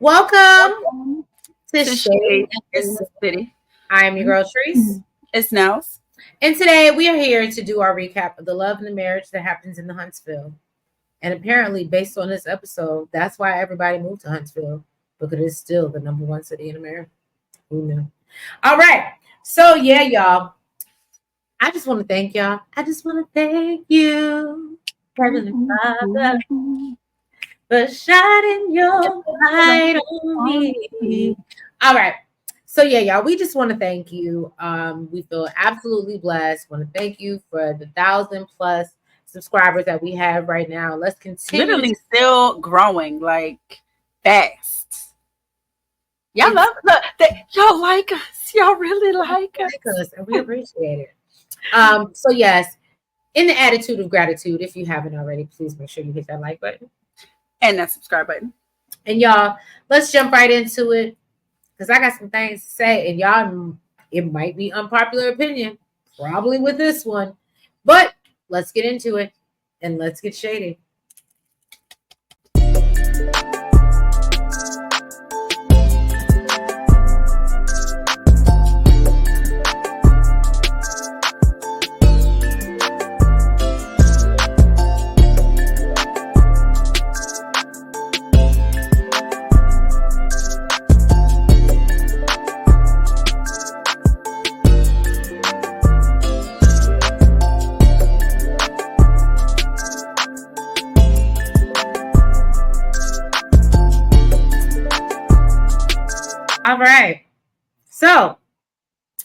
Welcome to To Shade Shade and in the the City. City. I'm your girl Trice, It's Nels. and today we are here to do our recap of the love and the marriage that happens in the Huntsville. And apparently, based on this episode, that's why everybody moved to Huntsville because it's still the number one city in America. Who knew? All right, so yeah, y'all. I just want to thank y'all. I just want to thank you, Heavenly Father, for shining your light on me. All right. So yeah, y'all, we just want to thank you. We feel absolutely blessed. Want to thank you for the 1,000+ subscribers that we have right now. Let's continue. Literally still growing like fast. Y'all It's y'all like us. Y'all really like us. and we appreciate it. So yes, in the attitude of gratitude, if you haven't already, please make sure you hit that like button. And that subscribe button. And y'all, let's jump right into it because I got some things to say, and y'all, it might be unpopular opinion, probably with this one, but let's get into it and let's get shady. All right. So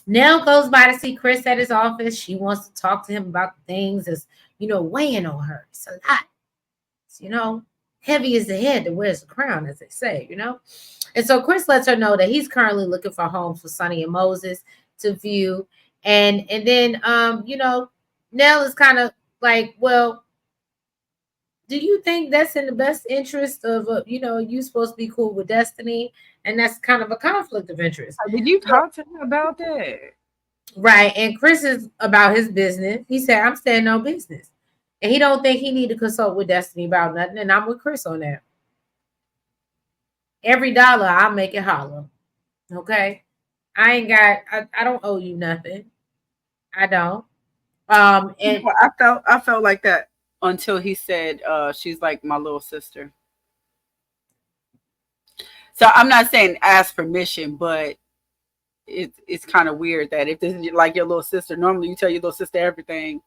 Nell goes by to see Chris at his office. She wants to talk to him about things that's, weighing on her. It's a lot. It's, heavy is the head that wears the crown, as they say. And so Chris lets her know that he's currently looking for homes for Sunni and Moses to view. And then Nell is kind of like, well, do you think that's in the best interest of you supposed to be cool with Destiny, and that's kind of a conflict of interest. Did you talk to him about that? Right. And Chris is about his business. He said, I'm staying on business. And he don't think he need to consult with Destiny about nothing. And I'm with Chris on that. Every dollar I'll make it holler. Okay. I don't owe you nothing. I don't. And I felt like that until he said she's like my little sister. So I'm not saying ask permission, but it's kind of weird that if this is like your little sister, normally you tell your little sister everything,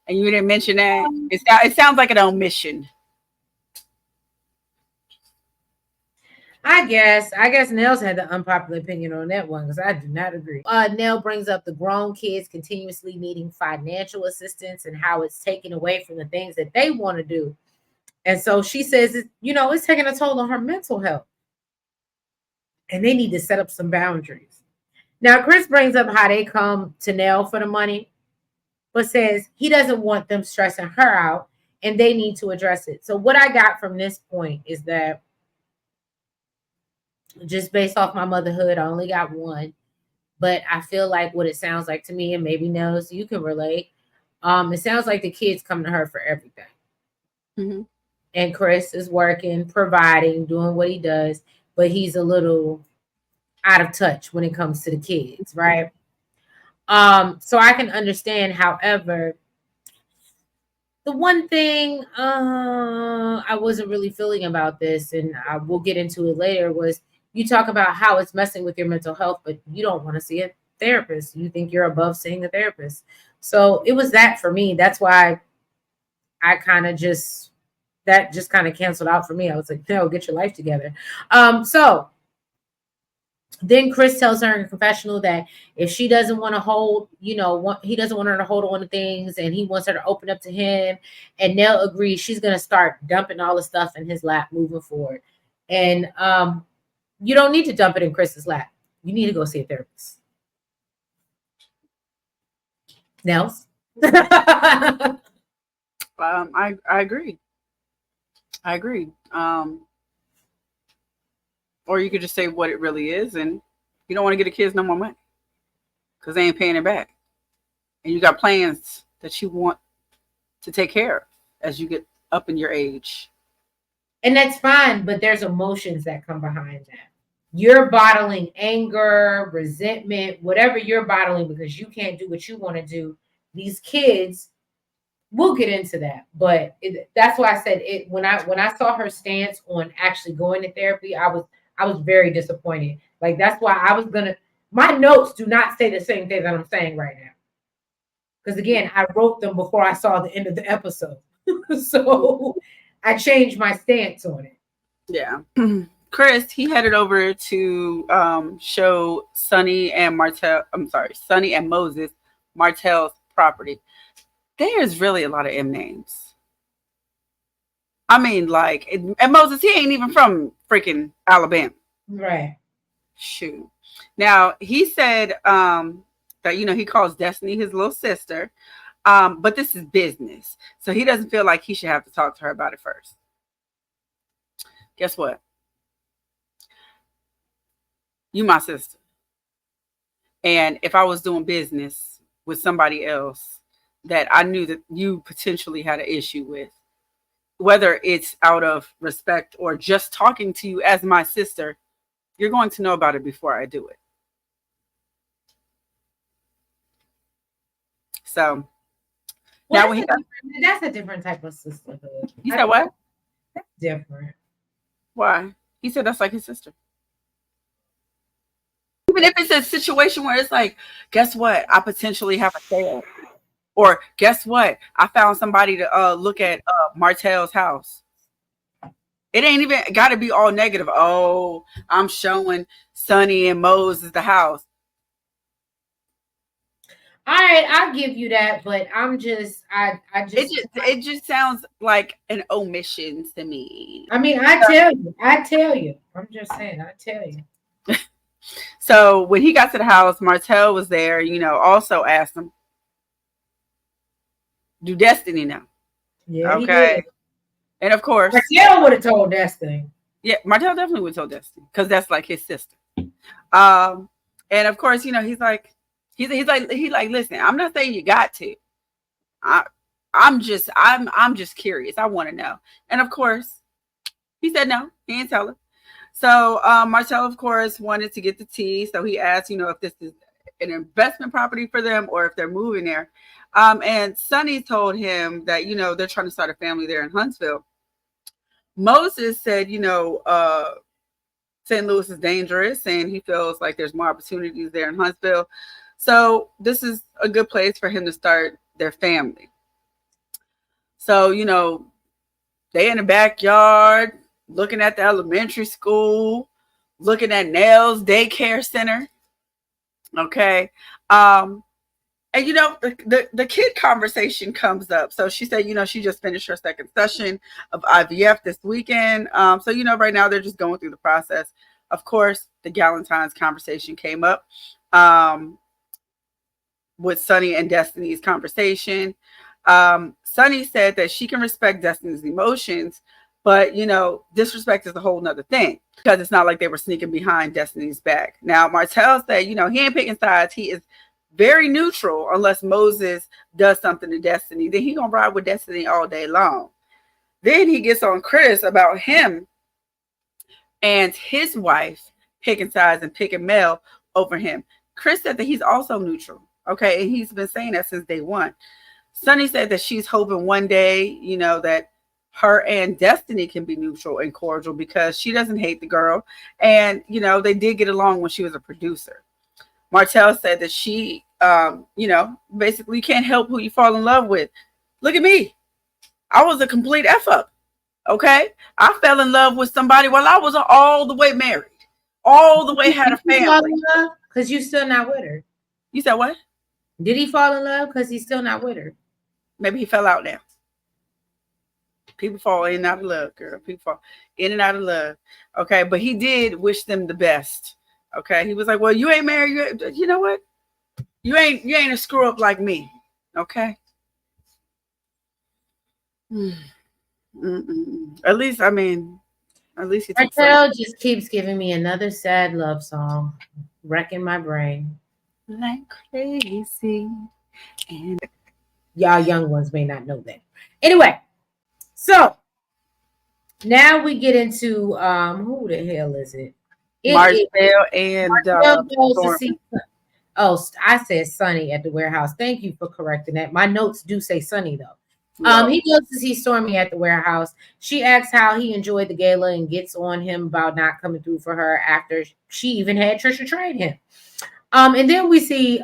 and you didn't mention that. It sounds like an omission. I guess Nell's had the unpopular opinion on that one because I do not agree. Nell brings up the grown kids continuously needing financial assistance and how it's taken away from the things that they want to do. And so she says, it's taking a toll on her mental health. And they need to set up some boundaries. Now, Chris brings up how they come to Nell for the money, but says he doesn't want them stressing her out and they need to address it. So what I got from this point is that just based off my motherhood, I only got one, but I feel like what it sounds like to me, and maybe Nels, you can relate. It sounds like the kids come to her for everything. Mm-hmm. And Chris is working, providing, doing what he does, but he's a little out of touch when it comes to the kids, right? So I can understand. However, the one thing I wasn't really feeling about this, and I will get into it later, was you talk about how it's messing with your mental health, but you don't want to see a therapist. You think you're above seeing a therapist. So it was that for me. That's why I kind of just kind of canceled out for me. I was like, no, get your life together. So then Chris tells her in a confessional that if she doesn't want to hold, he doesn't want her to hold on to things and he wants her to open up to him. And Nell agrees she's going to start dumping all the stuff in his lap moving forward. And you don't need to dump it in Chris's lap. You need to go see a therapist. Nels? I agree. Or you could just say what it really is, and you don't want to get the kids no more money because they ain't paying it back, and you got plans that you want to take care of as you get up in your age. And that's fine, but there's emotions that come behind that. You're bottling anger, resentment, whatever you're bottling because you can't do what you want to do. These kids, we'll get into that, but that's why I said it when I saw her stance on actually going to therapy, I was very disappointed. Like that's why I was gonna. My notes do not say the same thing that I'm saying right now because again, I wrote them before I saw the end of the episode, so I changed my stance on it. Yeah. Chris, he headed over to show Sunni and Martell. I'm sorry, Sunni and Moses, Martell's property. There's really a lot of M names. I mean, like, and Moses, he ain't even from freaking Alabama. Right. Shoot. Now, he said that, he calls Destiny his little sister, but this is business. So he doesn't feel like he should have to talk to her about it first. Guess what? You my sister. And if I was doing business with somebody else that I knew that you potentially had an issue with, whether it's out of respect or just talking to you as my sister, you're going to know about it before I do it. So well, now that's a different type of sisterhood. You said what? That's different. Why? He said that's like his sister. Even if it's a situation where it's like, guess what? I potentially have a sale. Or guess what? I found somebody to look at Martell's house. It ain't even got to be all negative. Oh, I'm showing Sunni and Moses the house. All right, I'll give you that, but it just sounds like an omission to me. I mean, I tell you. I'm just saying, I tell you. So when he got to the house, Martell was there, also asked him, do Destiny know? Yeah, okay. And of course, Martell would have told Destiny. Yeah, Martell definitely would have told Destiny because that's like his sister. And of course, he's like, listen, I'm not saying you got to. I'm just curious. I want to know. And of course, he said no. He didn't tell her. So Martell, of course, wanted to get the tea. So he asked, if this is an investment property for them or if they're moving there. And Sunni told him that, they're trying to start a family there in Huntsville. Moses said, St. Louis is dangerous and he feels like there's more opportunities there in Huntsville. So this is a good place for him to start their family. So, they in the backyard, looking at the elementary school, looking at Nell's daycare center. Okay. And the kid conversation comes up. So she said, she just finished her second session of IVF this weekend. So right now they're just going through the process. Of course, the Galentine's conversation came up with Sunni and Destiny's conversation. Sunni said that she can respect Destiny's emotions, but disrespect is a whole nother thing because it's not like they were sneaking behind Destiny's back. Now Martell said, he ain't picking sides. He is very neutral unless Moses does something to Destiny. Then he gonna ride with Destiny all day long. Then he gets on Chris about him and his wife picking sides and picking Mel over him. Chris said that he's also neutral. Okay, and he's been saying that since day one. Sunni said that she's hoping one day, that her and Destiny can be neutral and cordial because she doesn't hate the girl. And, they did get along when she was a producer. Martell said that she, basically you can't help who you fall in love with. Look at me. I was a complete F up. Okay. I fell in love with somebody while I was all the way married, all the way had a family. Because you're still not with her. You said what? Did he fall in love because he's still not with her? Maybe he fell out now. People fall in and out of love, girl. People fall in and out of love. Okay. But he did wish them the best. Okay. He was like, well, you ain't married. You know what? You ain't a screw up like me. Okay. At least he Martell just keeps giving me another sad love song, wrecking my brain. Like crazy. And y'all young ones may not know that. Anyway, so Now we get into who the hell is it? It is Martell and Martell goes to Stormy. see. Oh, I said Sunny at the warehouse. Thank you for correcting that. My notes do say Sunny though. Well, He goes to see Stormy at the warehouse. She asks how he enjoyed the gala and gets on him about not coming through for her after she even had Tricia train him. And then we see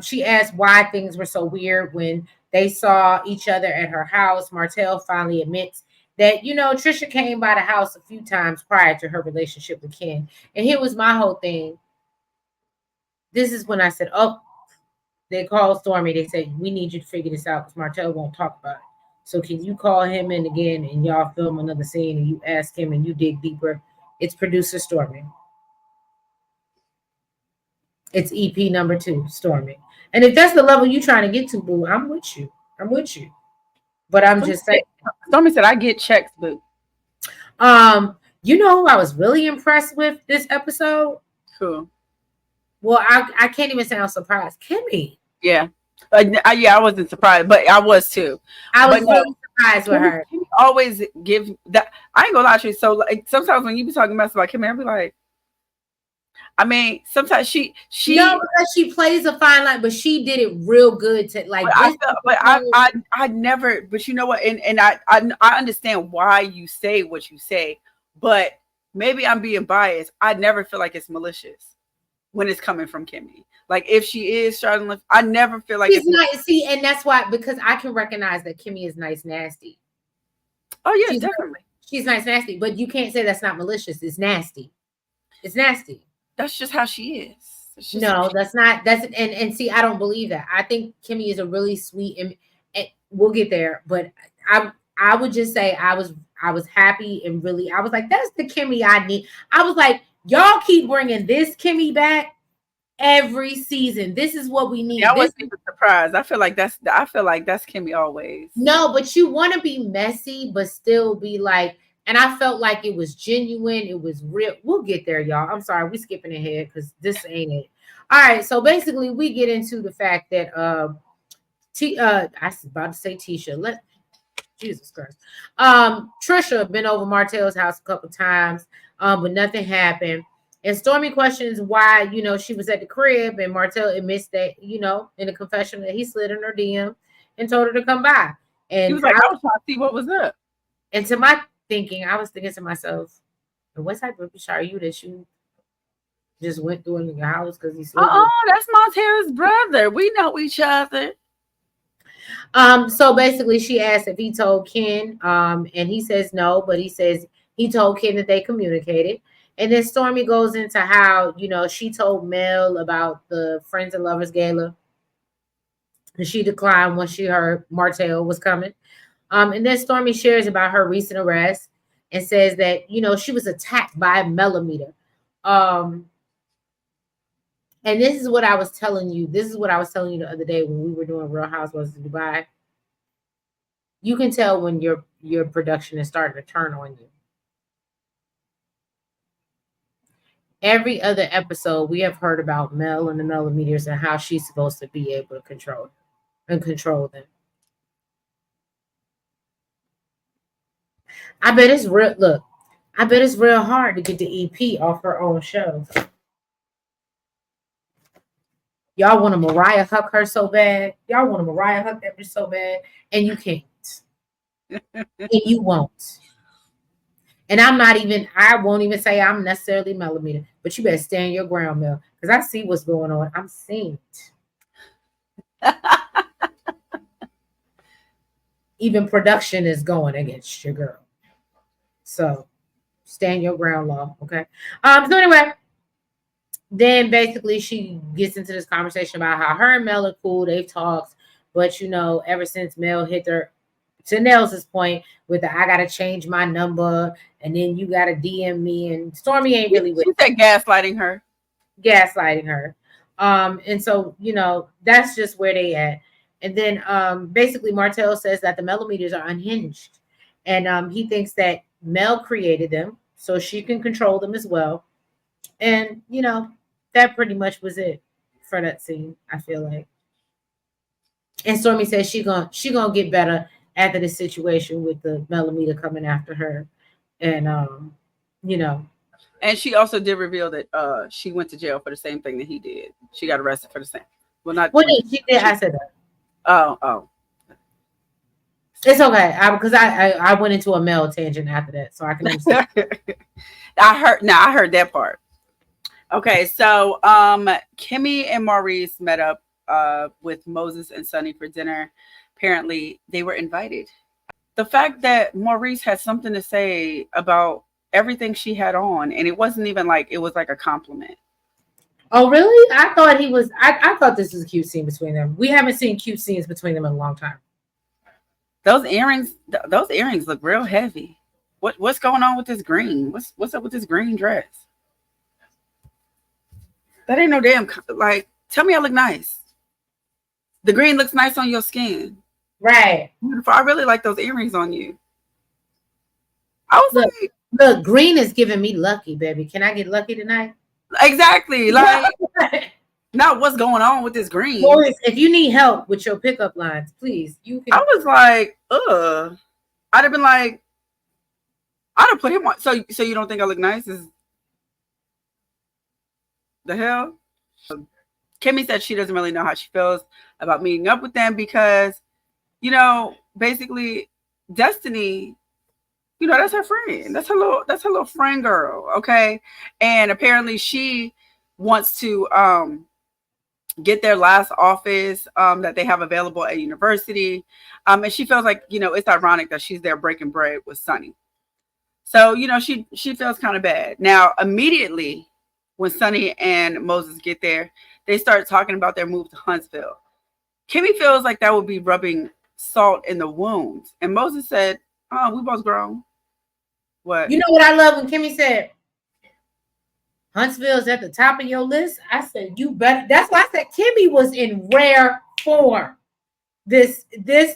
she asked why things were so weird when they saw each other at her house. Martell finally admits that, Tricia came by the house a few times prior to her relationship with Ken. And here was my whole thing. This is when I said, oh, they called Stormy. They said, we need you to figure this out because Martell won't talk about it. So can you call him in again and y'all film another scene and you ask him and you dig deeper? It's producer Stormy. It's EP number 2, Stormy. And if that's the level you're trying to get to, boo, I'm with you. I'm with you. But I'm just saying. Stormy said, "I get checks, boo." Who I was really impressed with this episode? Cool. Well, I can't even say I'm surprised. Kimmy. Yeah. Yeah, I wasn't surprised, but I was too. I was really surprised with her. Kimmy always give that. I ain't gonna lie to you. So like, sometimes when you be talking mess about Kimmy, I'll be like, I mean, sometimes she no, because she plays a fine line, but she did it real good to like. I never. But you know what? And I understand why you say what you say, but maybe I'm being biased. I never feel like it's malicious when it's coming from Kimmy. Like if she is trying to, I never feel like she's nice. See, and that's why, because I can recognize that Kimmy is nice, nasty. Oh yeah, definitely. She's nice, nasty, but you can't say that's not malicious. It's nasty. It's nasty. That's just how she is. No, that's not. That's and see, I don't believe that. I think Kimmy is a really sweet, and we'll get there. But I would just say I was happy and really I was like, that's the Kimmy I need. I was like, y'all keep bringing this Kimmy back every season. This is what we need. Yeah, I wasn't even surprised. I feel like that's Kimmy always. No, but you want to be messy, but still be like. And I felt like it was genuine. It was real. We'll get there, y'all. I'm sorry. We're skipping ahead because this ain't it. All right. So basically, we get into the fact that I was about to say Tisha. Jesus Christ. Tricia been over Martell's house a couple times, but nothing happened. And Stormy questions why, she was at the crib, and Martell admits that, in the confession that he slid in her DM and told her to come by. And he was like, I was trying to see what was up. And to my thinking, I was thinking to myself, what type of bitch are you that you just went through in the house because he's that's Montera's brother. We know each other. So basically she asked if he told Ken, and he says no, but he says he told Ken that they communicated. And then Stormy goes into how, she told Mel about the Friends and Lovers Gala. And she declined when she heard Martell was coming. And then Stormy shares about her recent arrest and says that, she was attacked by a millimeter. And this is what I was telling you. This is what I was telling you the other day when we were doing Real Housewives of Dubai. You can tell when your production is starting to turn on you. Every other episode, we have heard about Mel and the millimeters and how she's supposed to be able to control them. I bet it's real. Look, I bet it's real hard to get the EP off her own show. Y'all want to Mariah Huck her so bad. Y'all want to Mariah Huck that bitch so bad, and you can't. And you won't. And I won't even say I'm necessarily millimeter, but you better stand your ground, Mel, because I see what's going on. I'm seeing it. Even production is going against your girl. So stand your ground, law, okay? So anyway, then basically she gets into this conversation about how her and Mel are cool. They've talked, but ever since Mel hit her, to Nels's point, with the I gotta change my number, and then you gotta DM me, and Stormy ain't really with. She said gaslighting her. And so that's just where they at. And then basically Martell says that the millimeters are unhinged, and he thinks that Mel created them so she can control them as well. And that pretty much was it for that scene, I feel like. And Stormy says she gonna get better after the situation with the millimeter coming after her. And you know. And she also did reveal that she went to jail for the same thing that he did. She got arrested for the same. Well, not. Well, she did. I said that. Oh. It's okay. Because I went into a male tangent after that, so I can understand. I heard that part. Okay, so Kimmy and Maurice met up with Moses and Sunny for dinner. Apparently, they were invited. The fact that Maurice had something to say about everything she had on, and it wasn't even like it was like a compliment. Oh, really? I thought he was. I thought this was a cute scene between them. We haven't seen cute scenes between them in a long time. Those earrings look real heavy. What's going on with this green? What's up with this green dress? That ain't no damn, like, tell me I look nice. The green looks nice on your skin. Right. Beautiful. I really like those earrings on you. I was look, green is giving me lucky, baby. Can I get lucky tonight? Exactly. Like, not what's going on with this green. Boris, if you need help with your pickup lines, please, you can. I was like, I'd have been like, I'd have put him on. So you don't think I look nice? Is the hell? Kimmy said she doesn't really know how she feels about meeting up with them because, basically Destiny, that's her friend. That's her little friend girl. Okay. And apparently she wants to get their last office that they have available at university. And she feels like, it's ironic that she's there breaking bread with Sunny. So, she feels kind of bad. Now, immediately when Sunny and Moses get there, they start talking about their move to Huntsville. Kimmy feels like that would be rubbing salt in the wounds. And Moses said, "Oh, we both grown." What? You know what I love when Kimmy said, Huntsville's at the top of your list? I said, you better. That's why I said Kimmy was in rare form. This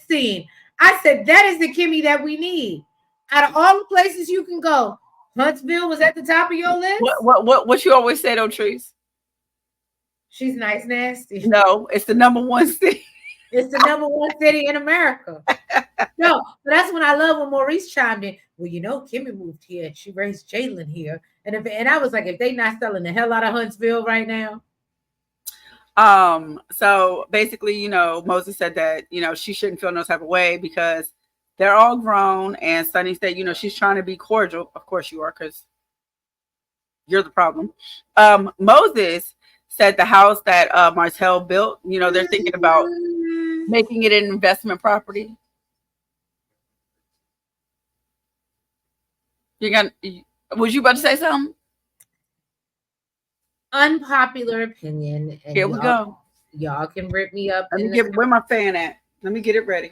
scene. I said, that is the Kimmy that we need. Out of all the places you can go, Huntsville was at the top of your list? What you always said, Trees? She's nice, nasty. No, it's the number one city. It's the number one city in America. No, but that's when I love when Maurice chimed in. Well, Kimmy moved here and she raised Jalen here. And I was like, if they not selling the hell out of Huntsville right now. So basically, Moses said that, she shouldn't feel no type of way because they're all grown. And Sunny said, she's trying to be cordial. Of course you are, because you're the problem. Moses said the house that Martell built, they're thinking about making it an investment property. Was you about to say something? Unpopular opinion. And here we go. Y'all can rip me up. Where my fan at? Let me get it ready.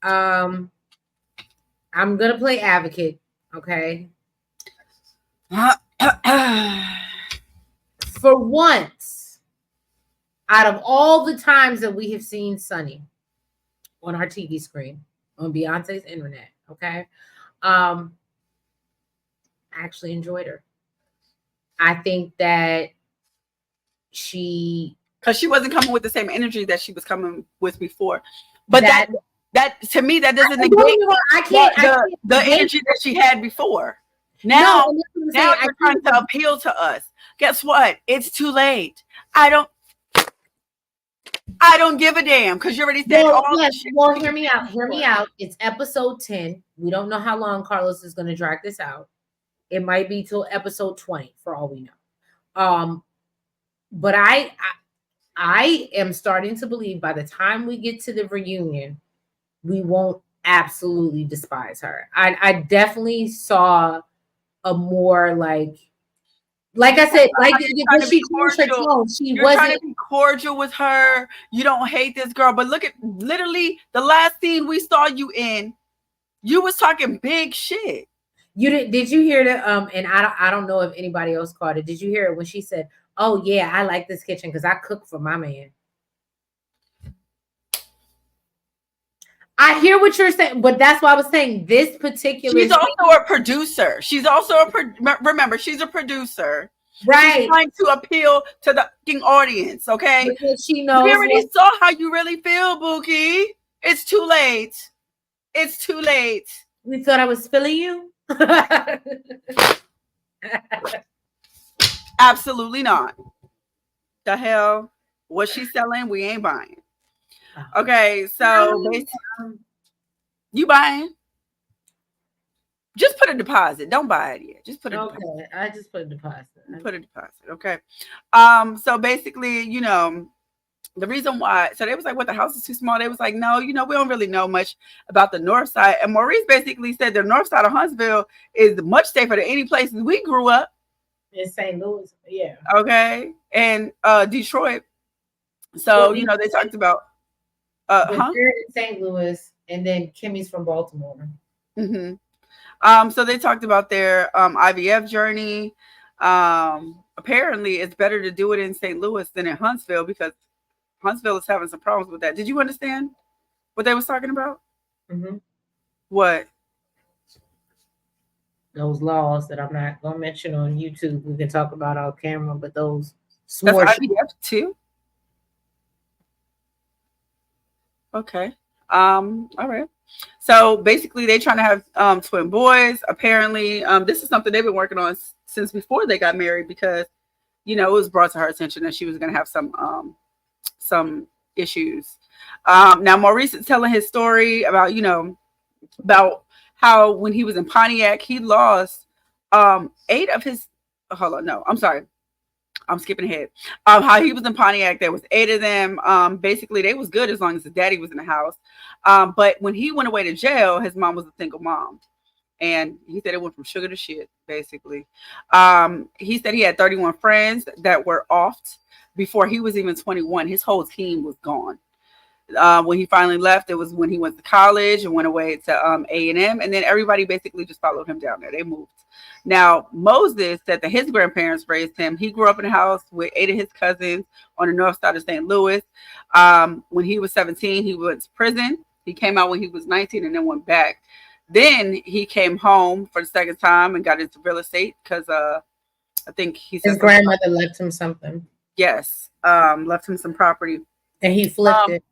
I'm gonna play advocate, okay? For once, out of all the times that we have seen Sunny on our TV screen, on Beyonce's internet, okay? I actually enjoyed her. I think that because she wasn't coming with the same energy that she was coming with before. But that to me, that doesn't negate the energy that she had before. Now they're trying to appeal to us. Guess what? It's too late. I don't give a damn because you already said all this shit. Well, hear me out. Hear me out. It's episode 10. We don't know how long Carlos is going to drag this out. It might be till episode 20 for all we know. But I am starting to believe by the time we get to the reunion, we won't absolutely despise her. I definitely saw a more like I said, like when she changed her tone, she wasn't trying to be cordial with her. You don't hate this girl, but look at literally the last scene we saw you in. You was talking big shit. Did you hear that? And I don't know if anybody else caught it. Did you hear it when she said, "Oh yeah, I like this kitchen because I cook for my man." I hear what you're saying, but that's why I was saying this particular. She's also a producer. She's also remember, she's a producer. Right. She's trying to appeal to the fucking audience, okay? Because she knows. We already saw how you really feel, Bookie. It's too late. It's too late. We thought I was feeling you? Absolutely not. The hell? What she's selling, we ain't buying. Okay, so you buying? Just put a deposit. Don't buy it yet. Just put a deposit. Okay, I just put a deposit. Put a deposit. Okay. So basically, the reason why, so they was like, what, the house is too small? They was like, no, we don't really know much about the north side. And Maurice basically said the north side of Huntsville is much safer than any places we grew up. In St. Louis, yeah. Okay. And Detroit. So, they talked about in St. Louis, and then Kimmy's from Baltimore. So they talked about their IVF journey. Apparently it's better to do it in St. Louis than in Huntsville because Huntsville is having some problems with that. Did you understand what they was talking about? What? Those laws that I'm not going to mention on YouTube. We can talk about off camera, but those That's IVF too? Okay. All right. So basically they trying to have twin boys. Apparently, this is something they've been working on since before they got married because, it was brought to her attention that she was going to have some issues. Now Maurice is telling his story about, about how when he was in Pontiac, he lost 8 of his, hold on, no, I'm sorry. I'm skipping ahead. How he was in Pontiac, there was 8 of them. Basically, they was good as long as his daddy was in the house. But when he went away to jail, his mom was a single mom. And he said it went from sugar to shit, basically. He said he had 31 friends that were offed before he was even 21. His whole team was gone. When he finally left, it was when he went to college and went away to A&M. And then everybody basically just followed him down there. They moved. Now, Moses said that his grandparents raised him. He grew up in a house with 8 of his cousins on the north side of St. Louis. When he was 17, he went to prison. He came out when he was 19 and then went back. Then he came home for the second time and got into real estate because I think he said his grandmother left him something. Yes, left him some property. And he flipped it.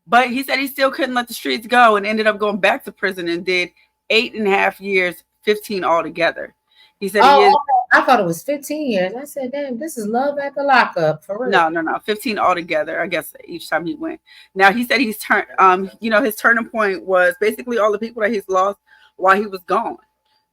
But he said he still couldn't let the streets go and ended up going back to prison and did 8.5 years, 15 altogether. He said I thought it was 15 years. I said, damn, this is love at the lockup for real. No, 15 altogether. I guess each time he went. Now he said he's turned. His turning point was basically all the people that he's lost while he was gone.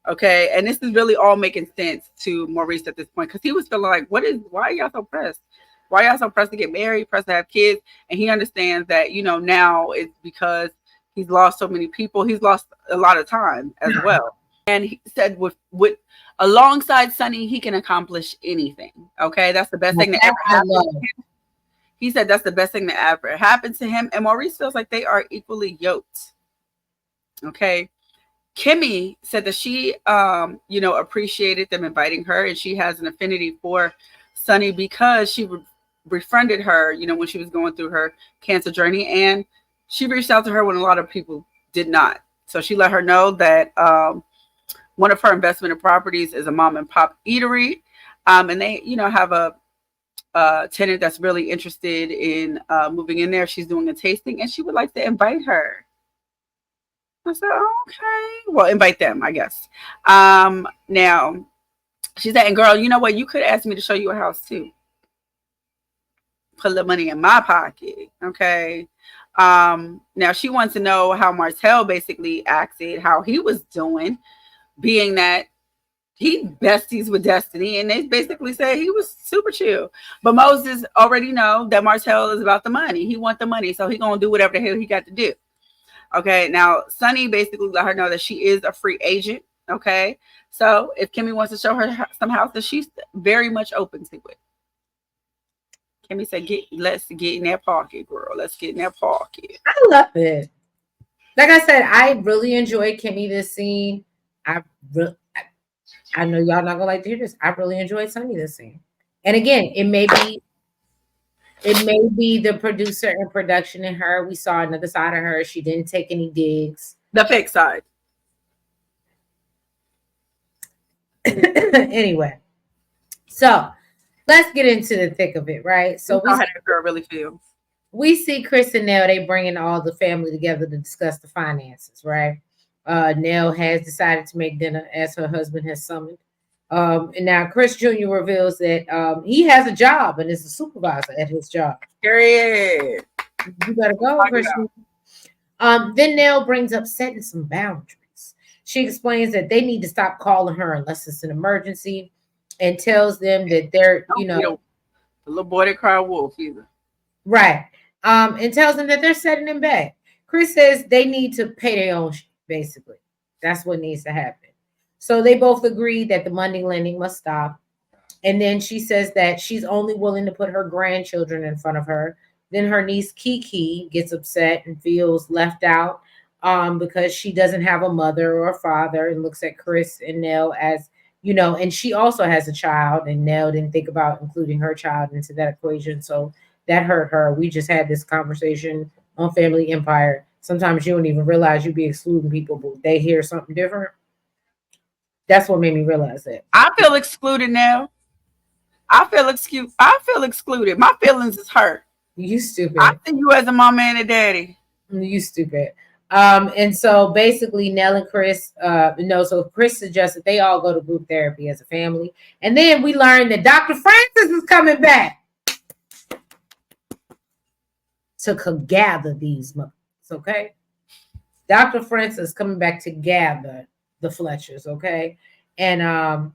Okay, and this is really all making sense to Maurice at this point because he was feeling like, why are y'all so pressed? Why are y'all so pressed to get married, pressed to have kids? And he understands that now it's because he's lost so many people. He's lost a lot of time as well. And he said with alongside Sunni, he can accomplish anything. Okay, that's the best thing that ever happened to him. He said that's the best thing that ever happened to him. And Maurice feels like they are equally yoked. Okay. Kimmy said that she, appreciated them inviting her, and she has an affinity for Sunni because she befriended her, when she was going through her cancer journey, and she reached out to her when a lot of people did not. So she let her know that one of her investment properties is a mom and pop eatery, and they, have a tenant that's really interested in moving in there. She's doing a tasting, and she would like to invite her. I said, okay, well, invite them, I guess. Now, she said, and girl, you know what? You could ask me to show you a house too. Put a little money in my pocket, okay? Now, she wants to know how Martell basically acted, how he was doing, being that he besties with Destiny, and they basically say he was super chill. But Moses already know that Martell is about the money. He want the money, so he gonna do whatever the hell he got to do. Okay, now Sunni basically let her know that she is a free agent. Okay, so if Kimmy wants to show her some houses, she's very much open to it. Kimmy said, let's get in that pocket, girl. Let's get in that pocket. I love it. Like I said, I really enjoyed Kimmy this scene. I know y'all not gonna like to hear this. I really enjoyed Sunni this scene. And again, it may be the producer and production in her. We saw another side of her. She didn't take any digs. The fake side. Anyway, so let's get into the thick of it, right? So how that girl really feels. We see Chris and Nell, they bringing all the family together to discuss the finances, right? Nell has decided to make dinner as her husband has summoned. And now Chris Jr. reveals that he has a job and is a supervisor at his job. Period. You better go, Chris. Then Nell brings up setting some boundaries. She explains that they need to stop calling her unless it's an emergency, and tells them that they're, The little boy that cried wolf either. right. And tells them that they're setting them back. Chris says they need to pay their own shit, basically. That's what needs to happen. So they both agree that the money lending must stop. And then she says that she's only willing to put her grandchildren in front of her. Then her niece Kiki gets upset and feels left out because she doesn't have a mother or a father, and looks at Chris and Nell as, and she also has a child, and Nell didn't think about including her child into that equation. So that hurt her. We just had this conversation on Family Empire. Sometimes you don't even realize you be excluding people, but they hear something different. That's what made me realize that. I feel excluded now. I feel excluded. My feelings is hurt. You stupid. I see you as a mama and a daddy. You stupid. And so basically Nell and Chris, so Chris suggests that they all go to group therapy as a family. And then we learn that Dr. Francis is coming back to gather these mothers, okay? Dr. Francis coming back to gather the Fletchers, okay? And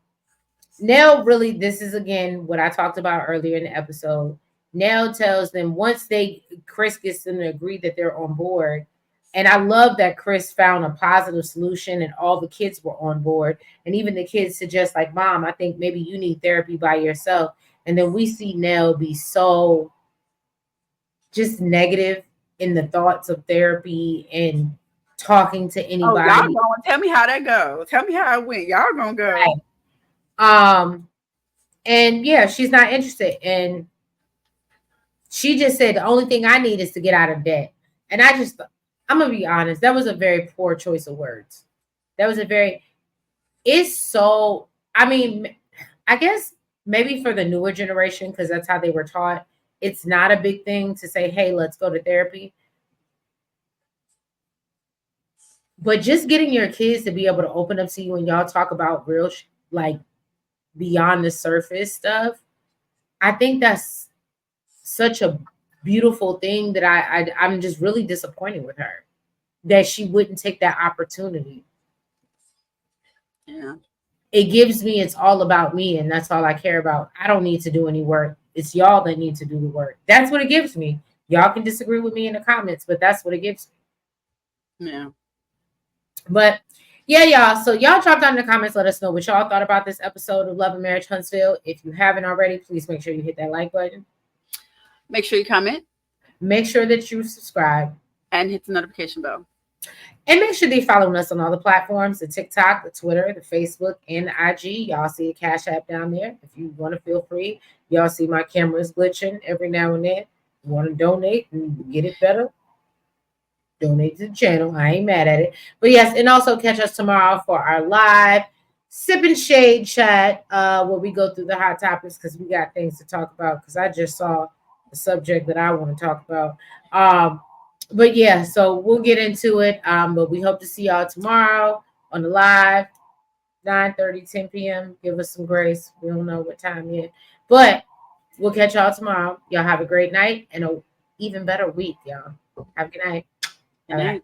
Nell really, this is again what I talked about earlier in the episode. Nell tells them once Chris gets them to agree that they're on board. And I love that Chris found a positive solution and all the kids were on board. And even the kids suggest, like, Mom, I think maybe you need therapy by yourself. And then we see Nell be so just negative in the thoughts of therapy and talking to anybody. Oh, y'all going, tell me how that goes. Tell me how it went. Y'all gonna go. Right. And yeah, she's not interested. And she just said the only thing I need is to get out of debt. And I'm gonna be honest, that was a very poor choice of words. I guess maybe for the newer generation, because that's how they were taught, it's not a big thing to say, hey, let's go to therapy. But just getting your kids to be able to open up to you and y'all talk about real, like, beyond the surface stuff, I think that's such a beautiful thing that I'm just really disappointed with her that she wouldn't take that opportunity. Yeah. It gives me, it's all about me, and that's all I care about. I don't need to do any work. It's y'all that need to do the work. That's what it gives me. Y'all can disagree with me in the comments, but that's what it gives me. Yeah. But yeah, y'all. So y'all drop down in the comments. Let us know what y'all thought about this episode of Love and Marriage Huntsville. If you haven't already, please make sure you hit that like button. Make sure you comment. Make sure that you subscribe. And hit the notification bell. And make sure that you're following us on all the platforms, the TikTok, the Twitter, the Facebook, and the IG. Y'all see a Cashapp down there. If you want to, feel free. Y'all see my cameras glitching every now and then. You want to donate and get it better? Donate to the channel. I ain't mad at it. But yes, and also catch us tomorrow for our live Sip and Shade chat where we go through the hot topics because we got things to talk about, because I just saw the subject that I want to talk about. But yeah, so we'll get into it. But we hope to see y'all tomorrow on the live, 9:30, 10 p.m. Give us some grace. We don't know what time yet. But we'll catch y'all tomorrow. Y'all have a great night and an even better week, y'all. Have a good night. Good night.